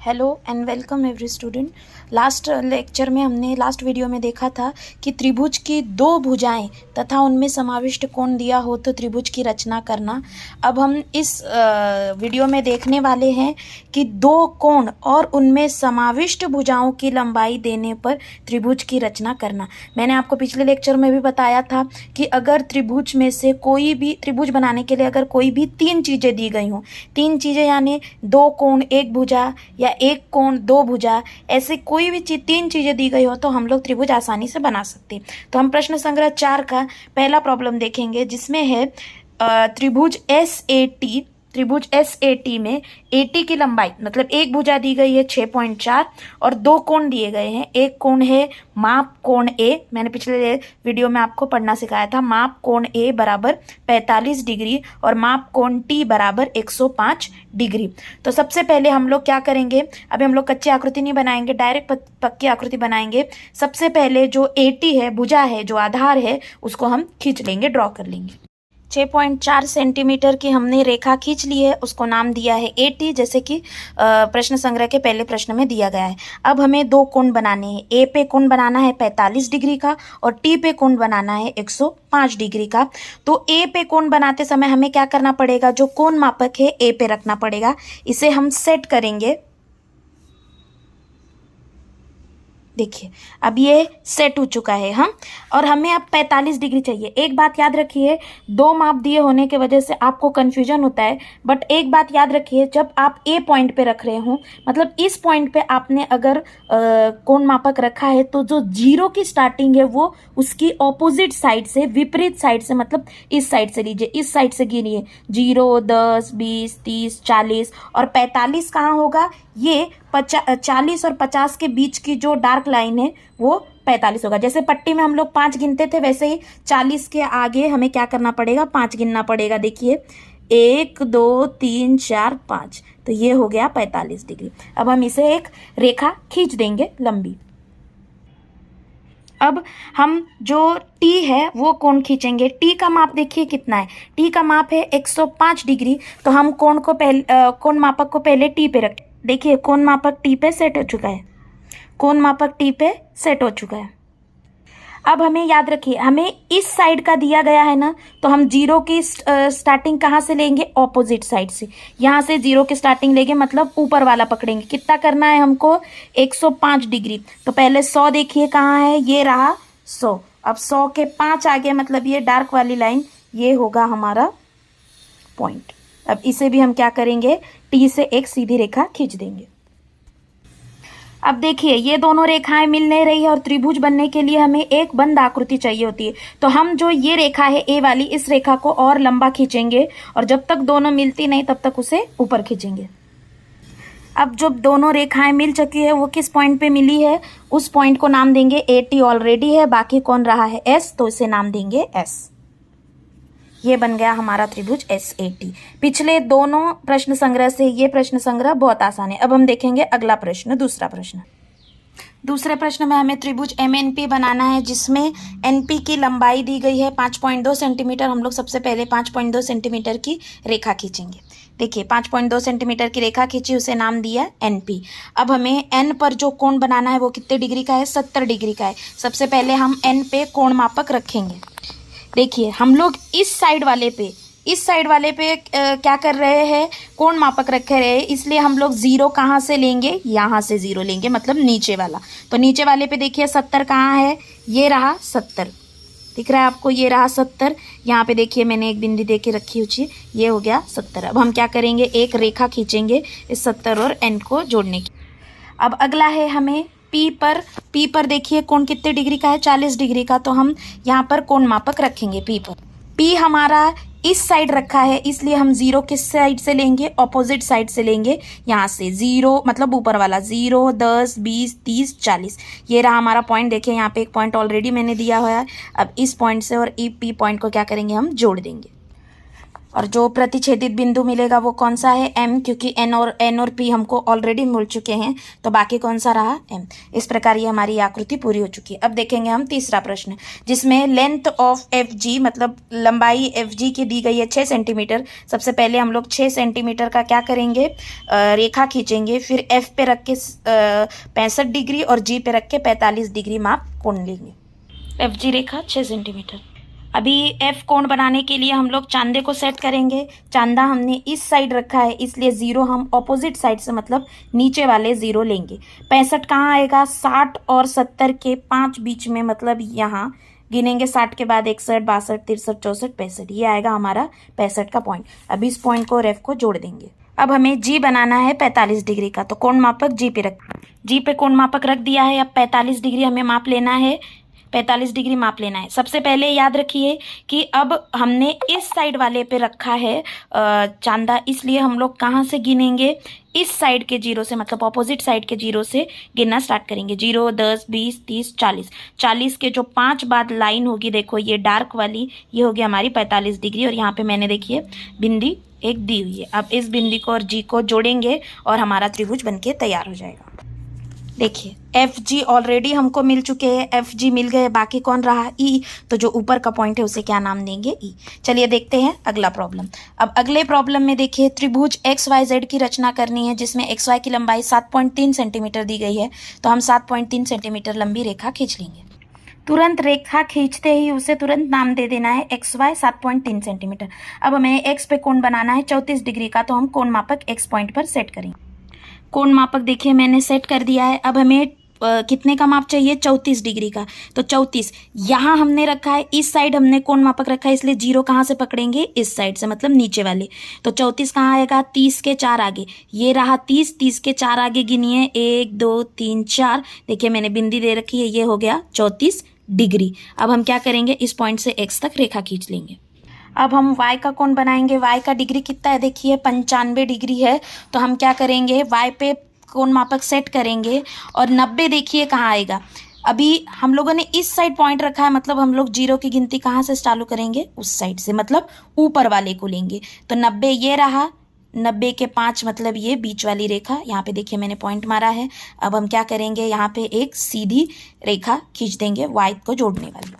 Hello and welcome every student. Last video में देखा था कि त्रिभुज की दो भुजाएं तथा उनमें समाविष्ट कोण दिया हो तो त्रिभुज की रचना करना। अब हम इस वीडियो में देखने वाले हैं कि दो कोण और उनमें समाविष्ट भुजाओं की लंबाई देने पर त्रिभुज की रचना करना। मैंने आपको पिछले लेक्चर में भी बताया था कि अगर त्रिभुज में से कोई भी त्रिभुज बनाने के लिए अगर कोई भी तीन चीज़ें दी गई हों, तीन चीज़ें यानी दो कोण एक भुजा या एक कोण दो भुजा, ऐसे कोई भी तीन चीज़ें दी गई हो तो हम लोग त्रिभुज आसानी से बना सकते हैं। तो हम प्रश्न संग्रह 4 का पहला प्रॉब्लम देखेंगे जिसमें है त्रिभुज एस ए टी में एटी की लंबाई मतलब एक भुजा दी गई है 6.4 और दो कोण दिए गए हैं। एक कोण है माप कोण ए, मैंने पिछले वीडियो में आपको पढ़ना सिखाया था। माप कोण ए बराबर 45 डिग्री और माप कोण टी बराबर 105 डिग्री। तो सबसे पहले हम लोग क्या करेंगे, अभी हम लोग कच्ची आकृति नहीं बनाएंगे, डायरेक्ट पक्की आकृति बनाएंगे। सबसे पहले जो एटी है, भुजा है, जो आधार है, उसको हम खींच लेंगे, ड्रॉ कर लेंगे। 6.4 सेंटीमीटर की हमने रेखा खींच ली है, उसको नाम दिया है एटी, जैसे कि प्रश्न संग्रह के पहले प्रश्न में दिया गया है। अब हमें दो कोण बनाने हैं। ए पे कोण बनाना है 45 डिग्री का और टी पे कोण बनाना है 105 डिग्री का। तो ए पे कोण बनाते समय हमें क्या करना पड़ेगा, जो कोण मापक है ए पे रखना पड़ेगा। इसे हम सेट करेंगे। देखिए अब ये सेट हो चुका है हम, और हमें अब 45 डिग्री चाहिए। एक बात याद रखिए, दो माप दिए होने की वजह से आपको कंफ्यूजन होता है, बट एक बात याद रखिए, जब आप ए पॉइंट पे रख रहे हो, मतलब इस पॉइंट पे आपने अगर कोण मापक रखा है, तो जो जीरो की स्टार्टिंग है वो उसकी ऑपोजिट साइड से, विपरीत साइड से, मतलब इस साइड से लीजिए, इस साइड से गिनिए। 0, 10, 20, 30, 40 और 45 कहाँ होगा, ये 40 और 50 के बीच की जो डार्क लाइन है वो 45 होगा। जैसे पट्टी में हम लोग 5 गिनते थे, वैसे ही 40 के आगे हमें क्या करना पड़ेगा, 5 गिनना पड़ेगा। देखिए 1, 2, 3, 4, 5, तो ये हो गया 45 डिग्री। अब हम इसे एक रेखा खींच देंगे लंबी। अब हम जो टी है वो कोण खींचेंगे। टी का माप देखिए कितना है, टी का माप है 105 डिग्री। तो हम कोण मापक को पहले टी पे रखें। देखिए कोण मापक टी पे सेट हो चुका है, कोण मापक टी पे सेट हो चुका है। अब हमें याद रखिए, हमें इस साइड का दिया गया है ना, तो हम जीरो की स्टार्टिंग कहाँ से लेंगे, ऑपोजिट साइड से। यहाँ से जीरो की स्टार्टिंग लेंगे, मतलब ऊपर वाला पकड़ेंगे। कितना करना है हमको, 105 डिग्री। तो पहले 100 देखिए कहाँ है, ये रहा 100। अब 100 के 5 आ गए, मतलब ये डार्क वाली लाइन, ये होगा हमारा पॉइंट। अब इसे भी हम क्या करेंगे, टी से एक सीधी रेखा खींच देंगे। अब देखिए ये दोनों रेखाएं मिल नहीं रही है और त्रिभुज बनने के लिए हमें एक बंद आकृति चाहिए होती है। तो हम जो ये रेखा है ए वाली, इस रेखा को और लंबा खींचेंगे और जब तक दोनों मिलती नहीं तब तक उसे ऊपर खींचेंगे। अब जब दोनों रेखाएं मिल चुकी है, वो किस पॉइंट पे मिली है, उस पॉइंट को नाम देंगे ए टी। ऑलरेडी है, बाकी कौन रहा है, एस, तो इसे नाम देंगे एस। ये बन गया हमारा त्रिभुज एस ए टी। पिछले दोनों प्रश्न संग्रह से ये प्रश्न संग्रह बहुत आसान है। अब हम देखेंगे अगला प्रश्न, दूसरा प्रश्न। दूसरे प्रश्न में हमें त्रिभुज एम एन पी बनाना है, जिसमें एन पी की लंबाई दी गई है 5.2 सेंटीमीटर। हम लोग सबसे पहले 5.2 सेंटीमीटर की रेखा खींचेंगे। देखिए 5.2 सेंटीमीटर की रेखा खींची, उसे नाम दिया एन पी। अब हमें एन पर जो कोण बनाना है वो कितने डिग्री का है, 70 डिग्री का है। सबसे पहले हम एन पे कोण मापक रखेंगे। देखिए हम लोग इस साइड वाले पे क्या कर रहे हैं, कोण मापक रख रहे हैं, इसलिए हम लोग जीरो कहाँ से लेंगे, यहाँ से जीरो लेंगे, मतलब नीचे वाला। तो नीचे वाले पे देखिए 70 कहाँ है, ये रहा 70, दिख रहा है आपको, ये रहा 70। यहाँ पे देखिए मैंने एक बिंदी दे के रखी हुई, ये हो गया 70। अब हम क्या करेंगे, एक रेखा खींचेंगे इस 70 और एन को जोड़ने की। अब अगला है हमें पी पर देखिए कोण कितने डिग्री का है, 40 डिग्री का। तो हम यहाँ पर कोण मापक रखेंगे पी पर। पी हमारा इस साइड रखा है, इसलिए हम जीरो किस साइड से लेंगे, ऑपोजिट साइड से लेंगे। यहाँ से जीरो मतलब ऊपर वाला, 0, 10, 20, 30, 40, ये रहा हमारा पॉइंट। देखिए यहाँ पे एक पॉइंट ऑलरेडी मैंने दिया हुआ है। अब इस पॉइंट से और पी पॉइंट को क्या करेंगे, हम जोड़ देंगे। और जो प्रतिच्छेदित बिंदु मिलेगा वो कौन सा है, M, क्योंकि N और P हमको ऑलरेडी मिल चुके हैं, तो बाकी कौन सा रहा, M। इस प्रकार ये हमारी आकृति पूरी हो चुकी है। अब देखेंगे हम तीसरा प्रश्न, जिसमें लेंथ ऑफ FG मतलब लंबाई FG की दी गई है 6 सेंटीमीटर। सबसे पहले हम लोग 6 सेंटीमीटर का क्या करेंगे, रेखा खींचेंगे, फिर F पे रख के 65 डिग्री और G पे रख के 45 डिग्री माप कोण लेंगे। FG रेखा 6 सेंटीमीटर। अभी F कोण बनाने के लिए हम लोग चांदे को सेट करेंगे। चांदा हमने इस साइड रखा है, इसलिए 0 हम ऑपोजिट साइड से मतलब नीचे वाले 0 लेंगे। 65 कहाँ आएगा, 60 और 70 के 5 बीच में, मतलब यहाँ गिनेंगे 60 के बाद 61, 62, 63, 64, 65, ये आएगा हमारा 65 का पॉइंट। अब इस पॉइंट को और F को जोड़ देंगे। अब हमें G बनाना है 45 डिग्री का, तो कोण मापक G पे कोण मापक रख दिया है। अब 45 डिग्री हमें माप लेना है, 45 डिग्री माप लेना है। सबसे पहले याद रखिए कि अब हमने इस साइड वाले पे रखा है चांदा, इसलिए हम लोग कहाँ से गिनेंगे, इस साइड के 0 से, मतलब ऑपोजिट साइड के 0 से गिनना स्टार्ट करेंगे। 0, 10, 20, 30, 40। 40 के जो 5 बाद लाइन होगी, देखो ये डार्क वाली, ये होगी हमारी 45 डिग्री। और यहाँ पे मैंने देखिए बिंदी एक दी हुई है। अब इस बिंदी को और G को जोड़ेंगे और हमारा त्रिभुज बनके तैयार हो जाएगा। देखिए FG ऑलरेडी हमको मिल चुके हैं, FG मिल गए, बाकी कौन रहा, E। तो जो ऊपर का पॉइंट है उसे क्या नाम देंगे, E। चलिए देखते हैं अगला प्रॉब्लम। अब अगले प्रॉब्लम में देखिए त्रिभुज XYZ की रचना करनी है, जिसमें XY की लंबाई 7.3 सेंटीमीटर दी गई है। तो हम 7.3 सेंटीमीटर लंबी रेखा खींच लेंगे। तुरंत रेखा खींचते ही उसे तुरंत नाम दे देना है XY 7.3 सेंटीमीटर। अब हमें X पे कोण बनाना है 34 डिग्री का, तो हम कोण मापक X पॉइंट पर सेट करेंगे। कोण मापक देखिए मैंने सेट कर दिया है। अब हमें कितने का माप चाहिए, 34 डिग्री का। तो 34 यहाँ हमने रखा है, इस साइड हमने कोण मापक रखा है, इसलिए 0 कहाँ से पकड़ेंगे, इस साइड से, मतलब नीचे वाले। तो 34 कहाँ आएगा, 30 के 4 आगे, ये रहा 30, 30 के 4 आगे गिनिए, 1, 2, 3, 4। देखिए मैंने बिंदी दे रखी है, ये हो गया 34 डिग्री। अब हम क्या करेंगे, इस पॉइंट से X तक रेखा खींच लेंगे। अब हम Y का कोण बनाएंगे। Y का डिग्री कितना है, देखिए 95 डिग्री है। तो हम क्या करेंगे, Y पे कोण मापक सेट करेंगे और 90 देखिए कहाँ आएगा। अभी हम लोगों ने इस साइड पॉइंट रखा है, मतलब हम लोग 0 की गिनती कहाँ से चालू करेंगे, उस साइड से, मतलब ऊपर वाले को लेंगे। तो 90 ये रहा, 90 के 5 मतलब ये बीच वाली रेखा, यहाँ पे देखिए मैंने पॉइंट मारा है। अब हम क्या करेंगे, यहाँ पे एक सीधी रेखा खींच देंगे Y को जोड़ने वाली।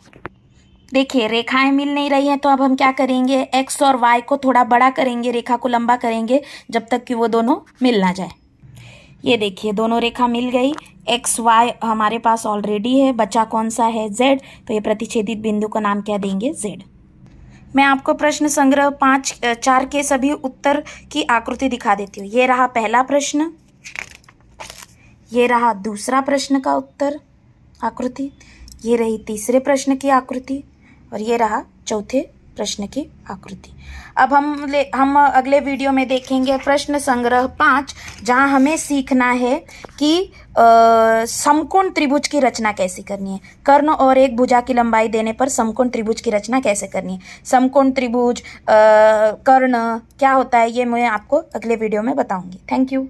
देखिए रेखाएं मिल नहीं रही हैं, तो अब हम क्या करेंगे, X और Y को थोड़ा बड़ा करेंगे, रेखा को लंबा करेंगे जब तक कि वो दोनों मिल ना जाए। ये देखिए दोनों रेखा मिल गई, XY हमारे पास ऑलरेडी है, बचा कौन सा है, Z। तो ये प्रतिच्छेदित बिंदु का नाम क्या देंगे, Z। मैं आपको प्रश्न संग्रह 4 के सभी उत्तर की आकृति दिखा देती हूँ। ये रहा पहला प्रश्न, ये रहा दूसरा प्रश्न का उत्तर आकृति, ये रही तीसरे प्रश्न की आकृति, और ये रहा चौथे प्रश्न की आकृति। अब हम अगले वीडियो में देखेंगे प्रश्न संग्रह 5, जहां हमें सीखना है कि समकोण त्रिभुज की रचना कैसे करनी है। कर्ण और एक भुजा की लंबाई देने पर समकोण त्रिभुज की रचना कैसे करनी है। समकोण त्रिभुज, कर्ण क्या होता है, ये मैं आपको अगले वीडियो में बताऊंगी। Thank you.